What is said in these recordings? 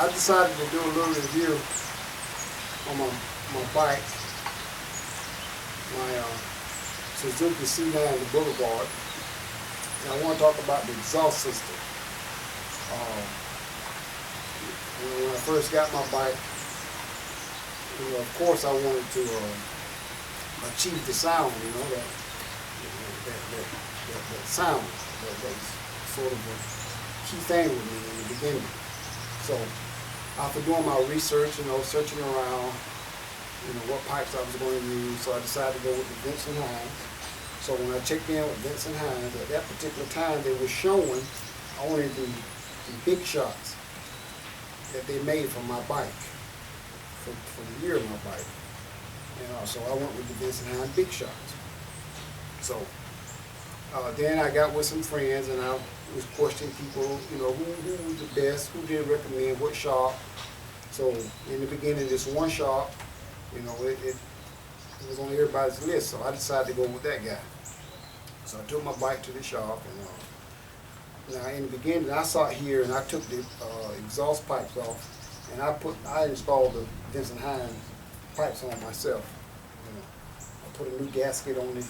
I decided to do a little review on my bike, my Suzuki C90 Boulevard, and I want to talk about the exhaust system. When I first got my bike, of course I wanted to achieve the sound, that sound. That's sort of a key thing with me in the beginning. So after doing my research, searching around, what pipes I was going to use, so I decided to go with the Vincent Hines. So when I checked in with Vincent Hines, at that particular time they were showing only the big shots that they made for my bike, for the year of my bike. So I went with the Vincent Hines big shots. So then I got with some friends and I was questioning people, who was the best, who did recommend, what shop. So in the beginning, this one shop, it was on everybody's list, so I decided to go with that guy. So I took my bike to the shop, and now in the beginning, I saw it here, and I took the exhaust pipes off, and I installed the Vincent Hines pipes on myself. I put a new gasket on it,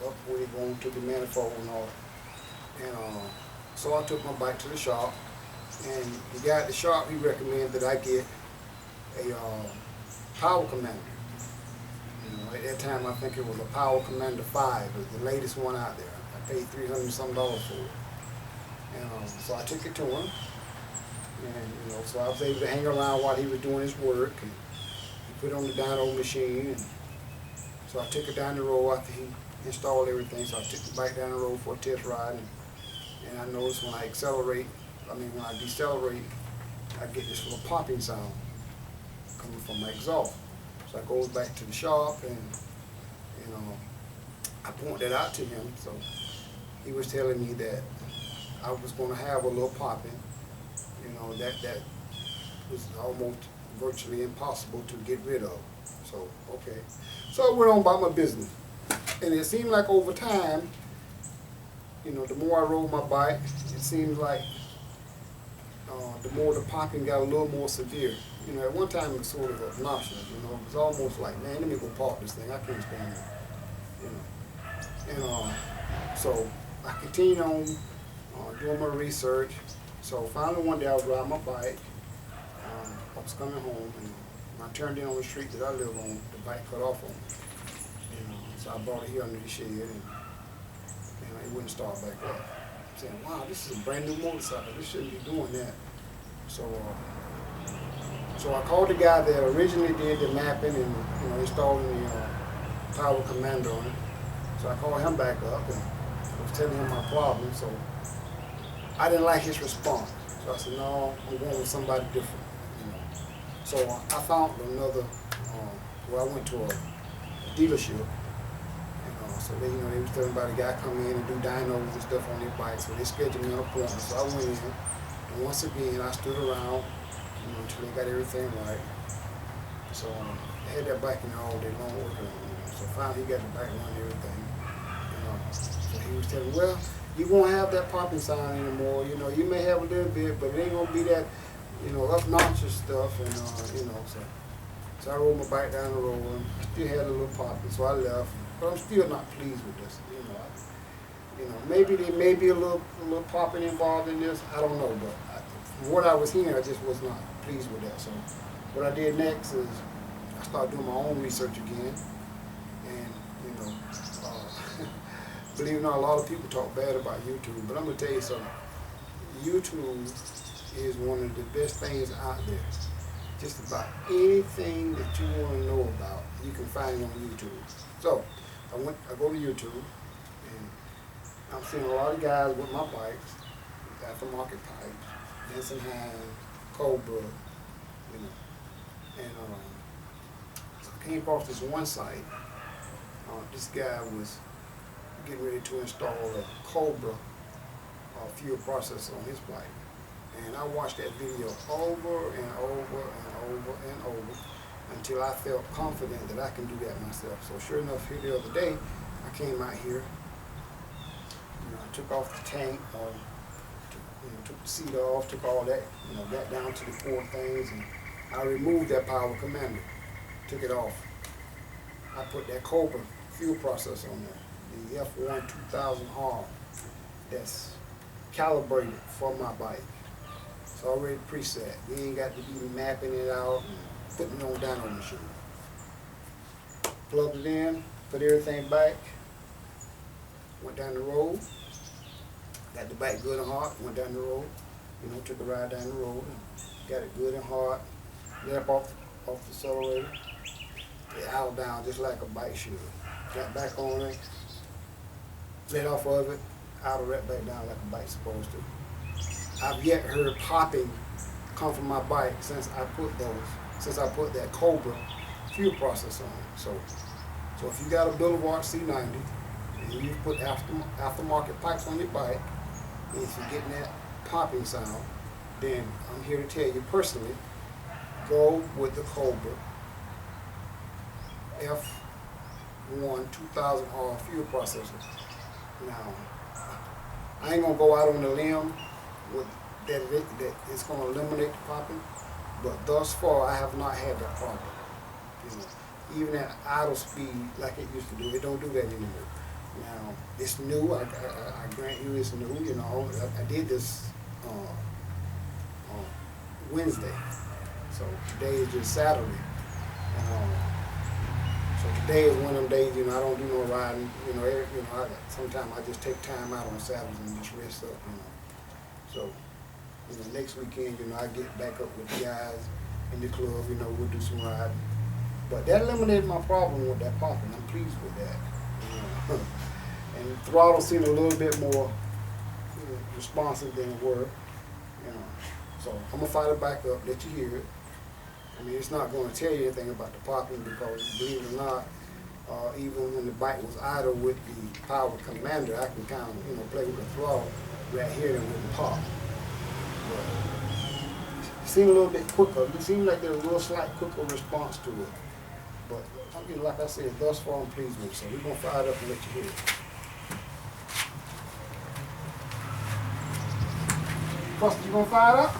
up where it going to the manifold and all. And so I took my bike to the shop, and the guy at the shop, he recommended that I get a Power Commander. At that time, I think it was a Power Commander 5. It was the latest one out there. I paid $300 some for it. And so I took it to him, and so I was able to hang around while he was doing his work, and he put it on the dyno machine. And so I took it down the road after he installed everything. So I took the bike down the road for a test ride, and I noticed when I when I decelerate, I get this little popping sound coming from my exhaust. So I goes back to the shop, and I pointed that out to him. So he was telling me that I was going to have a little popping, that was almost virtually impossible to get rid of. So okay, so I went on about my business, and it seemed like over time, the more I rode my bike, it seemed like the more the popping got a little more severe. At one time it was sort of obnoxious, it was almost like, man, let me go pop this thing, I can't stand it, And so I continued on doing my research. So finally one day I was riding my bike, I was coming home, and when I turned in on the street that I live on, the bike cut off on me. So I brought it here under the shed, and it wouldn't start back up. I'm saying, wow, this is a brand new motorcycle, this shouldn't be doing that. So I called the guy that originally did the mapping and installing the Power Commander on it. So I called him back up and I was telling him my problem. So I didn't like his response. So I said, no, I'm going with somebody different. So I found another. I went to a dealership. So they was telling about a guy come in and do dynos and stuff on their bike. So they scheduled me an appointment. So I went in, and once again I stood around until they got everything right. So I had that bike all day long working on it. So finally he got the bike running and everything. So he was telling me, well, you won't have that popping sound anymore. You may have a little bit, but it ain't gonna be that, obnoxious stuff. And so I rode my bike down the road, and I still had a little popping. So I left, but I'm still not pleased with this. Maybe there may be a little popping involved in this. I don't know, but from what I was hearing, I just was not pleased with that. So what I did next is I started doing my own research again, and believe it or not, a lot of people talk bad about YouTube, but I'm gonna tell you something. YouTube is one of the best things out there. Just about anything that you want to know about, you can find it on YouTube. So I go to YouTube, and I'm seeing a lot of guys with my bikes, aftermarket pipes, Vincent Hines, Cobra, and so I came across this one site. This guy was getting ready to install a Cobra fuel processor on his bike, and I watched that video over and over and over and over until I felt confident that I can do that myself. So sure enough, here the other day, I came out here, I took off the tank, took the seat off, took all that, got down to the core things, and I removed that power commander, took it off. I put that Cobra fuel processor on there, the F1 2000R, that's calibrated for my bike. It's already preset. We ain't got to be mapping it out and putting it on dyno machine. Plugged it in, put everything back, went down the road, got the bike good and hot, went down the road, took a ride down the road, and got it good and hot, let up off the accelerator, it out down just like a bike should. Got back on it, let off of it, out right back down like a bike's supposed to. I've yet heard popping come from my bike since I put that Cobra fuel processor on. So if you got a Boulevard C90 and you put aftermarket pipes on your bike, and if you're getting that popping sound, then I'm here to tell you personally, go with the Cobra F1 2000R fuel processor. Now, I ain't gonna go out on a limb with that it's gonna eliminate the popping, but thus far I have not had that problem. Even at idle speed like it used to do, it don't do that anymore. Now it's new. I grant you it's new. I did this Wednesday, so today is just Saturday. So today is one of them days. I don't do no riding. Sometimes I just take time out on Saturdays and just rest up. So next weekend, I get back up with the guys in the club. We'll do some riding. But that eliminated my problem with that popping. I'm pleased with that. And the throttle seemed a little bit more responsive than it were. So I'm gonna fire it back up, let you hear it. It's not going to tell you anything about the popping because, believe it or not, even when the bike was idle with the power commander, I can kind of play with the throttle right here and it wouldn't pop. But it seemed a little bit quicker. It seemed like there was a real slight quicker response to it. But like I said, thus far I'm pleased with it. So we're gonna fire it up and let you hear it. Buster, you gonna fire it up?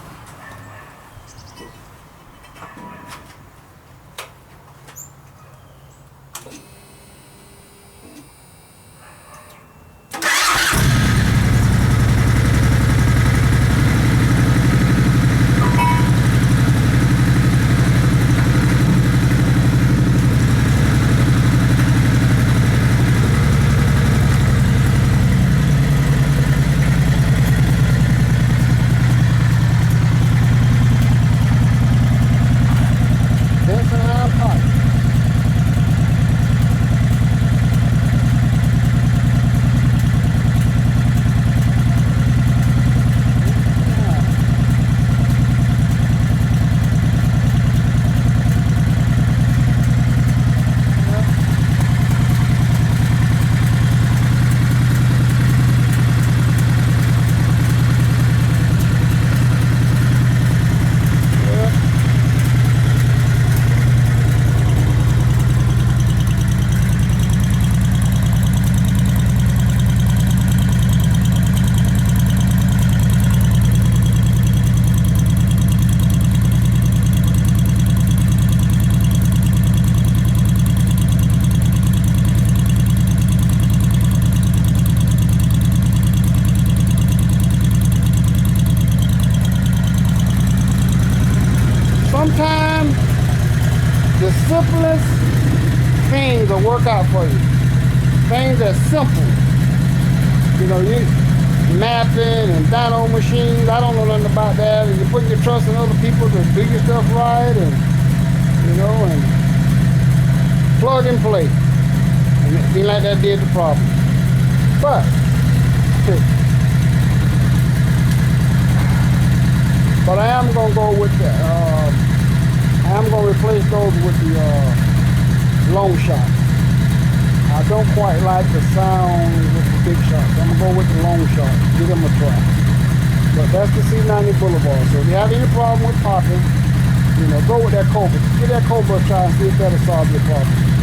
Sometimes the simplest things will work out for you. Things that simple. You mapping and dyno machines. I don't know nothing about that. And you're putting your trust in other people to do your stuff right, and and plug and play. And it seemed like that did the problem. But I am gonna go with the I'm going to replace those with the long shots. I don't quite like the sound with the big shots. I'm going to go with the long shots, give them a try. But that's the C90 Boulevard. So if you have any problem with popping, go with that Cobra. Give that Cobra a try and see if that'll solve your problem.